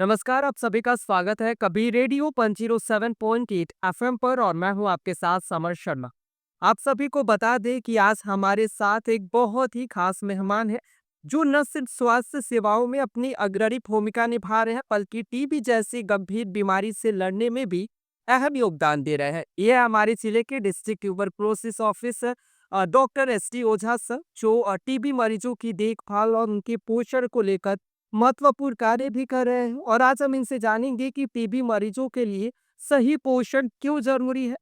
नमस्कार, आप सभी का स्वागत है कबीर रेडियो 107.8 एफएम पर और मैं हूं आपके साथ समर शर्मा। आप सभी को बता दें कि आज हमारे साथ एक बहुत ही खास मेहमान है जो न सिर्फ स्वास्थ्य सेवाओं में अपनी अग्रणी भूमिका निभा रहे हैं बल्कि टीबी जैसी गंभीर बीमारी से लड़ने में भी अहम योगदान दे रहे हैं। ये हमारे जिले के district tuberculosis officer doctor S T Ojha sir जो टीबी मरीजों की देखभाल और उनके पोषण को लेकर महत्वपूर्ण कार्य भी कर रहे हैं और आज हम इनसे जानेंगे कि टीबी मरीजों के लिए सही पोषण क्यों जरूरी है,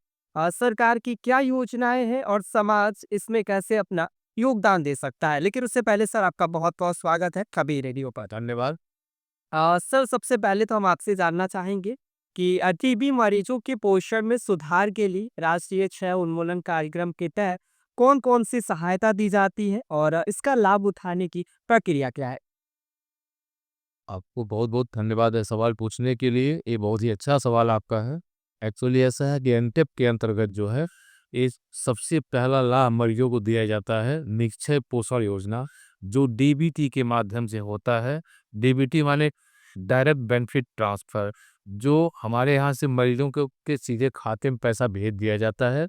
सरकार की क्या योजनाएं हैं और समाज इसमें कैसे अपना योगदान दे सकता है। लेकिन उससे पहले सर आपका बहुत बहुत स्वागत है कबीर रेडियो पर। धन्यवाद। सर सबसे पहले तो हम आपसे जानना चाहेंगे कि टीबी मरीजों के पोषण में सुधार के लिए राष्ट्रीय क्षय उन्मूलन कार्यक्रम के तहत कौन कौन सी सहायता दी जाती है और इसका लाभ उठाने की प्रक्रिया क्या है। आपको बहुत-बहुत धन्यवाद है सवाल पूछने के लिए। ये बहुत ही अच्छा सवाल आपका है। एक्चुअली ऐसा है कि एनटेप के अंतर्गत जो है, ये सबसे पहला लाभ मरीजों को दिया जाता है निक्षय पोषण योजना, जो डीबीटी के माध्यम से होता है। डीबीटी माने डायरेक्ट बेनिफिट ट्रांसफर, जो हमारे यहाँ से मरीजों के सीधे खाते में पैसा भेज दिया जाता है।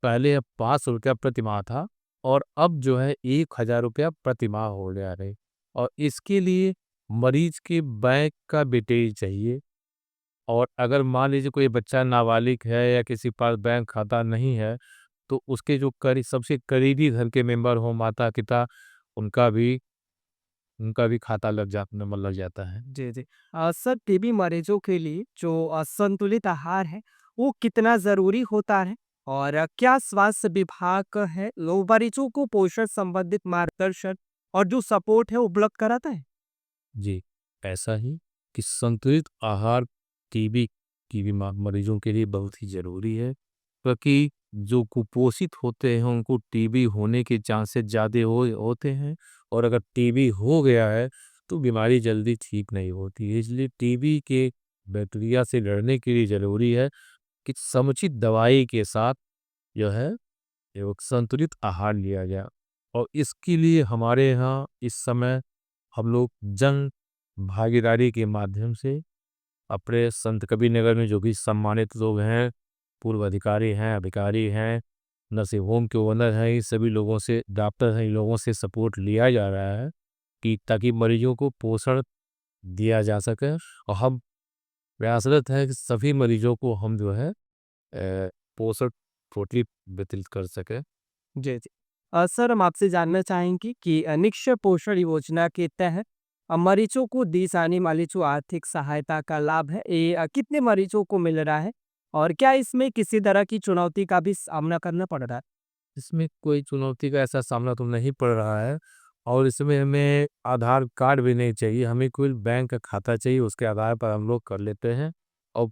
पहले यह ₹500 प्रति माह था और अब जो है ₹1000 प्रति माह हो गया है। और इसके लिए मरीज के बैंक का डिटेल चाहिए। और अगर मान लीजिए कोई बच्चा नाबालिग है या किसी के पास बैंक खाता नहीं है, तो उसके जो सबसे करीबी घर के मेंबर हो, माता पिता, उनका भी उनका भी खाता नंबर लग जाता है। जी, जी। सर टीबी मरीजों के लिए जो संतुलित आहार है, वो कितना ज़रूरी होता है? और क्या स्वास्थ्य विभाग है, लो मरीजों को पोषण संबंधित मार्गदर्शन और जो सपोर्ट है, उपलब्ध कराता है? जी, ऐसा ही कि संतुलित आहार टीबी टीबी मरीजों के लिए बहुत ही ज़रूरी है, क्योंकि जो कुपोषित होते हैं उनको टीबी होने के चांसेस ज़्यादा होते हैं। और अगर टीबी हो गया है तो बीमारी जल्दी ठीक नहीं होती है। इसलिए टीबी के बैक्टीरिया से लड़ने के लिए ज़रूरी है कि समुचित दवाई के साथ जो है एक संतुलित आहार लिया जाए। और इसके लिए हमारे यहाँ इस समय हम लोग जन भागीदारी के माध्यम से अपने संत कबीर नगर में जो भी सम्मानित लोग हैं, पूर्व अधिकारी हैं, अधिकारी हैं, नर्सिंग होम के ओनर हैं, इन सभी लोगों से, डॉक्टर हैं, इन लोगों से सपोर्ट लिया जा रहा है कि ताकि मरीजों को पोषण दिया जा सके। और हम प्रयासरत हैं कि सभी मरीजों को हम जो है पोषण टोटली वितरित कर सकें। जी, जी। सर हम आपसे जानना चाहेंगे कि निक्षय पोषण योजना के तहत मरीजों को दी जाने वाली जो आर्थिक सहायता का लाभ है, ये कितने मरीजों को मिल रहा है? और क्या इसमें किसी तरह की चुनौती का भी सामना करना पड़ रहा है? इसमें कोई चुनौती का ऐसा सामना तो नहीं पड़ रहा है। और इसमें हमें आधार कार्ड भी नहीं चाहिए, हमें कोई बैंक का खाता चाहिए, उसके आधार पर हम लोग कर लेते हैं। और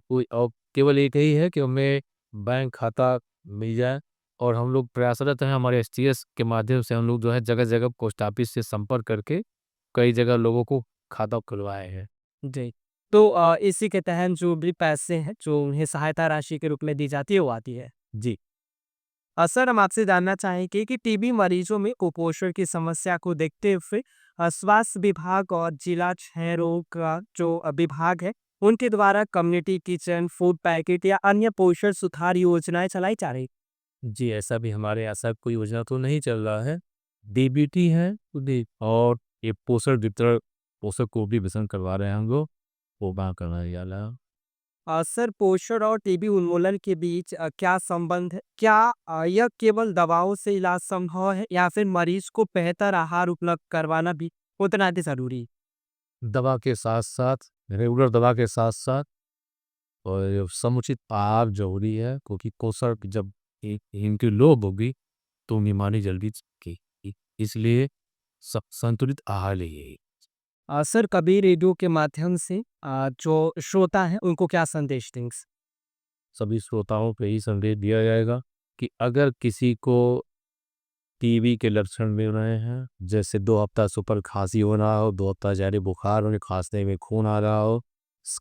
केवल एक ही है कि हमें बैंक खाता मिल जाए। और हम लोग प्रयासरत हैं, हमारे एसटीएस के माध्यम से हम लोग जो है जगह-जगह पोस्ट ऑफिस से संपर्क करके कई जगह लोगों को खाता खुलवाए हैं। जी। तो इसी के तहत जो भी पैसे हैं, जो उन्हें सहायता राशि के रूप में दी जाती है, वो आती है। जी। सर हम आपसे जानना चाहेंगे कि टीबी मरीजों में कुपोषण की समस्या को देखते हुए स्वास्थ्य विभाग और जिला क्षय रोग का जो विभाग है, उनके द्वारा कम्युनिटी किचन, फूड पैकेट या अन्य पोषण सुधार योजनाएं चलाई जा रही। जी, ऐसा भी हमारे यहाँ ऐसा कोई योजना तो नहीं चल रहा है। डीबीटी है डी और ये पोषण वितरण, पोषक को भी वितरण करवा रहे हैं हम लोग, वो वहाँ करवाया जा रहा है। सर पोषण और टीबी उन्मूलन के बीच क्या संबंध है? क्या यह केवल दवाओं से इलाज संभव है या फिर मरीज को बेहतर आहार उपलब्ध करवाना भी उतना ही जरूरी है? दवा के साथ-साथ, रेगुलर दवा के साथ-साथ और समुचित आहार ज़रूरी है, क्योंकि पोषण जब इनकी लोप होगी तो बीमारी जल्दी की इसलिए संतुलित आहार लिए। सर कभी रेडियो के माध्यम से जो श्रोता हैं उनको क्या संदेश देंगे? सभी श्रोताओं को यही संदेश दिया जाएगा कि अगर किसी को टीबी के लक्षण मिल रहे हैं, जैसे 2 हफ्ता से ऊपर खांसी हो रहा हो, 2 हफ्ता ज़्यादा बुखार हो, खांसने में खून आ रहा हो,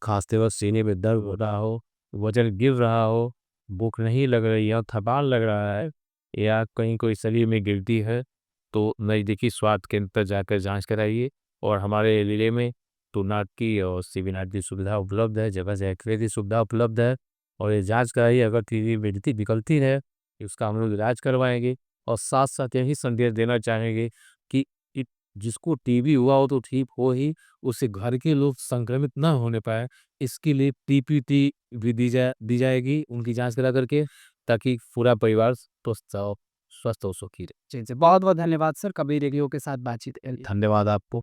खांसते वक्त सीने में दर्द हो रहा हो, वजन गिर रहा हो, भूख नहीं लग रही है, थकान लग रहा है, या कहीं कोई शरीर में गिरती है, तो नज़दीकी स्वास्थ्य केंद्र पर जाकर जांच कराइए। और हमारे जिले में टूनाट की और सीबीनाट की सुविधा उपलब्ध है, जगह-जगह एक्स-रे की सुविधा उपलब्ध है और ये जाँच कराइए अगर टीबी मिलती निकलती है, उसका हम लोग इलाज करवाएँगे और साथ-साथ यही संदेश देना चाहेंगे कि इ जिसको टीबी हुआ हो तो ठीक हो ही, उससे घर के लोग संक्रमित ना होने पाएँ, इसके लिए पीपीटी भी दी जाएगी उनकी जाँच करा करके, ताकि पूरा परिवार स्वस्थ और सुखी रहे। जी, जी। बहुत-बहुत धन्यवाद सर, कभी रेडियो के साथ बातचीत के लिए। धन्यवाद आपको।